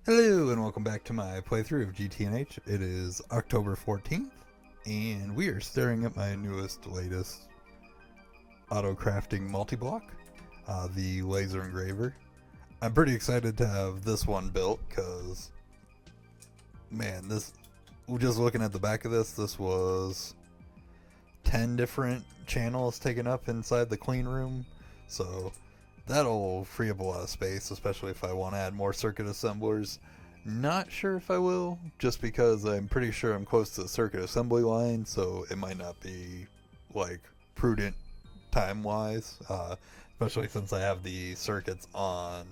Hello and welcome back to my playthrough of GTNH. It is October 14th and we are staring at my latest auto crafting multi-block, the laser engraver. I'm pretty excited to have this one built because, man, just looking at the back of this was 10 different channels taken up inside the clean room, so that'll free up a lot of space, especially if I want to add more circuit assemblers. Not sure if I will, just because I'm pretty sure I'm close to the circuit assembly line, so it might not be like prudent time wise, especially since I have the circuits on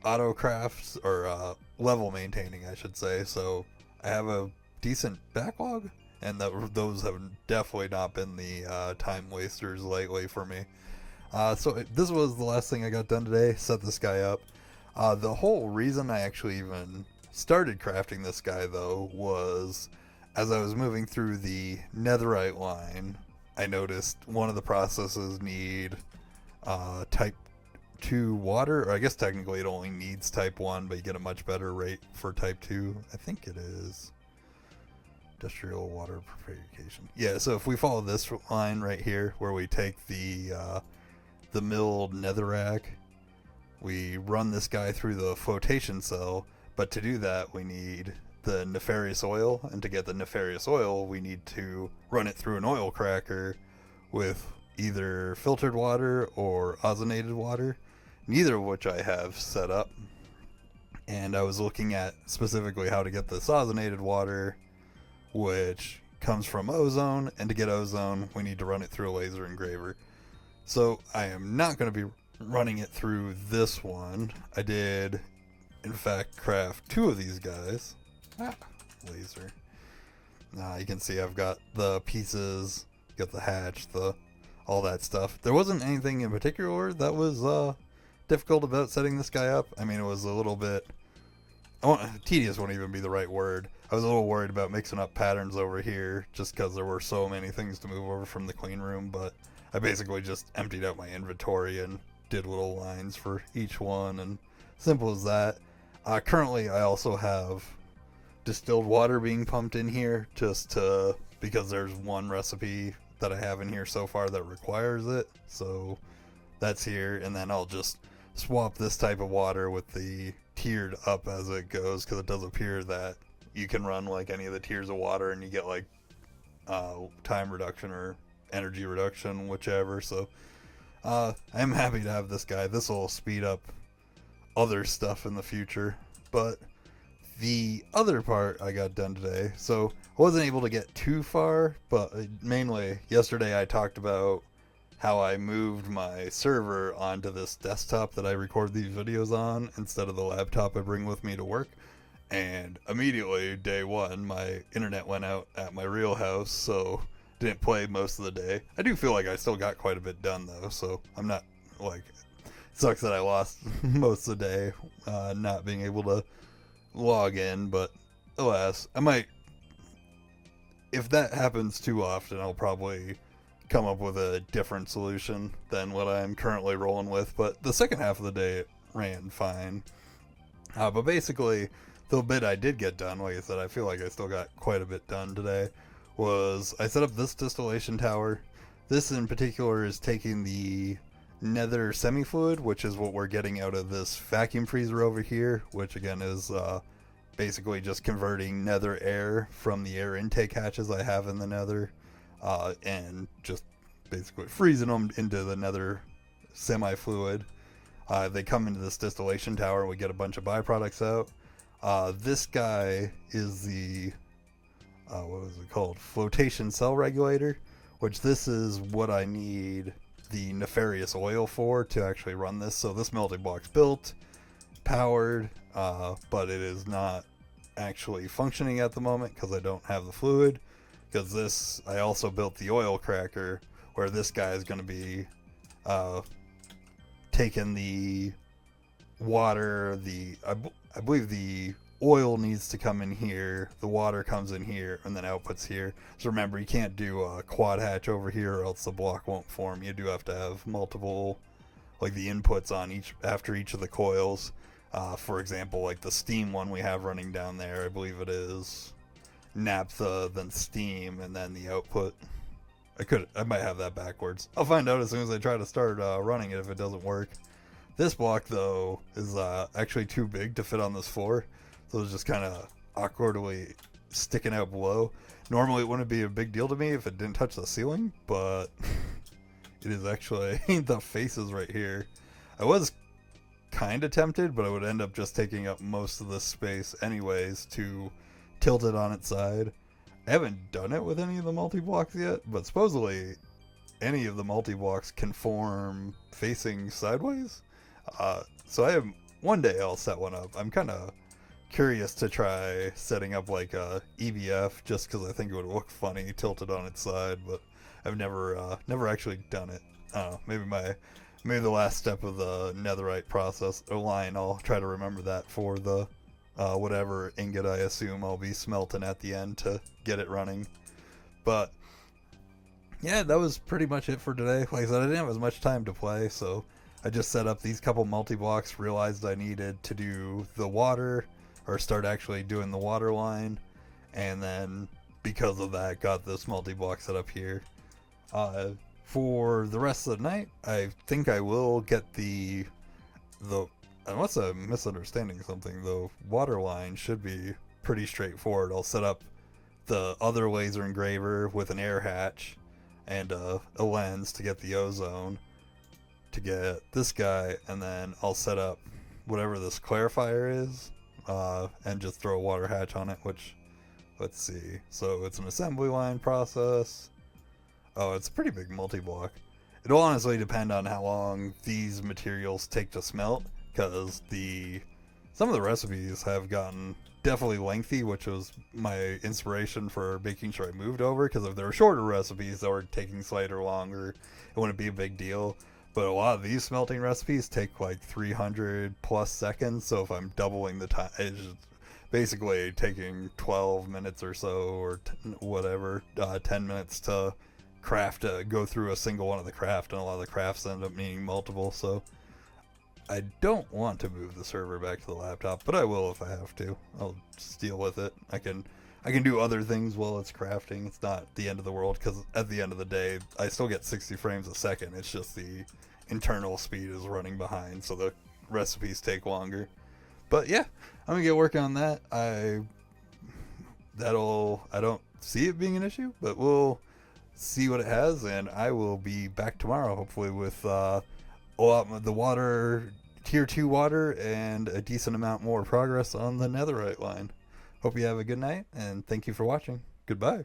auto crafts or level maintaining, I should say. So I have a decent backlog, and those have definitely not been the time wasters lately for me. This was the last thing I got done today. Set this guy up. The whole reason I actually even started crafting this guy, though, was as I was moving through the Netherite Line, I noticed one of the processes need type 2 water, or I guess technically it only needs type 1, but you get a much better rate for type 2. I think it is industrial water purification. Yeah, so if we follow this line right here, where we take the milled netherrack, we run this guy through the flotation cell, but to do that we need the nefarious oil, and to get the nefarious oil we need to run it through an oil cracker with either filtered water or ozonated water, neither of which I have set up. And I was looking at specifically how to get this ozonated water, which comes from ozone, and to get ozone we need to run it through a laser engraver. So I am not going to be running it through this one. I did, in fact, craft two of these guys. Laser. You can see I've got the pieces, got the hatch, all that stuff. There wasn't anything in particular that was difficult about setting this guy up. I mean, it was a little bit... tedious won't even be the right word. I was a little worried about mixing up patterns over here, just because there were so many things to move over from the clean room, but I basically just emptied out my inventory and did little lines for each one, and simple as that. Currently, I also have distilled water being pumped in here, because there's one recipe that I have in here so far that requires it, so that's here, and then I'll just swap this type of water with the tiered up as it goes, because it does appear that you can run like any of the tiers of water and you get like time reduction or energy reduction, whichever. So I'm happy to have this guy. This will speed up other stuff in the future. But the other part I got done today, so I wasn't able to get too far, but mainly yesterday I talked about how I moved my server onto this desktop that I record these videos on instead of the laptop I bring with me to work. And immediately, day one, my internet went out at my real house, so didn't play most of the day. I do feel like I still got quite a bit done, though, so I'm not, like... It sucks that I lost most of the day not being able to log in, but alas, I might... If that happens too often, I'll probably come up with a different solution than what I'm currently rolling with, but the second half of the day it ran fine. But basically, the bit I did get done, like I said, I feel like I still got quite a bit done today, was I set up this distillation tower. This in particular is taking the nether semi-fluid, which is what we're getting out of this vacuum freezer over here, which again is basically just converting nether air from the air intake hatches I have in the nether, and just basically freezing them into the nether semi-fluid. They come into this distillation tower and we get a bunch of byproducts out. This guy is the, what is it called? Flotation cell regulator, which this is what I need the nefarious oil for to actually run this. So this multi-block's built, powered, but it is not actually functioning at the moment because I don't have the fluid. Because this, I also built the oil cracker where this guy is going to be taking the water, I believe the oil needs to come in here, the water comes in here, and then outputs here. So remember, you can't do a quad hatch over here or else the block won't form. You do have to have multiple, like the inputs on after each of the coils. For example, like the steam one we have running down there, I believe it is naphtha, then steam, and then the output. I might have that backwards. I'll find out as soon as I try to start running it if it doesn't work. This block, though, is actually too big to fit on this floor, so it's just kind of awkwardly sticking out below. Normally, it wouldn't be a big deal to me if it didn't touch the ceiling, but it is actually the faces right here. I was kind of tempted, but I would end up just taking up most of this space anyways to tilt it on its side. I haven't done it with any of the multi-blocks yet, but supposedly any of the multi-blocks can form facing sideways. So I have one day I'll set one up. I'm kind of curious to try setting up like a EVF just because I think it would look funny tilted on its side, but I've never actually done it. I don't know, maybe the last step of the netherite process or line, I'll try to remember that for the whatever ingot I assume I'll be smelting at the end to get it running. But yeah, that was pretty much it for today. Like I said, I didn't have as much time to play, so I just set up these couple multi-blocks, realized I needed to do the water, or start actually doing the water line, and then because of that, got this multi-block set up here. For the rest of the night, I think I will get the unless I'm misunderstanding something, the water line should be pretty straightforward. I'll set up the other laser engraver with an air hatch and a lens to get the ozone, to get this guy, and then I'll set up whatever this clarifier is, and just throw a water hatch on it, which, let's see, so it's an assembly line process. Oh, it's a pretty big multi-block. It'll honestly depend on how long these materials take to smelt, because some of the recipes have gotten definitely lengthy, which was my inspiration for making sure I moved over, because if there were shorter recipes that were taking slightly longer, it wouldn't be a big deal. But a lot of these smelting recipes take like 300 plus seconds, so if I'm doubling the time, it's just basically taking 12 minutes or so, or 10 minutes to craft, go through a single one of the craft, and a lot of the crafts end up needing multiple, so I don't want to move the server back to the laptop, but I will if I have to. I'll just deal with it. I can do other things while it's crafting. It's not the end of the world, because at the end of the day, I still get 60 frames a second. It's just the internal speed is running behind, so the recipes take longer. But yeah, I'm gonna get working on that. I don't see it being an issue, but we'll see what it has, and I will be back tomorrow, hopefully with the water, tier 2 water, and a decent amount more progress on the netherite line. Hope you have a good night, and thank you for watching. Goodbye.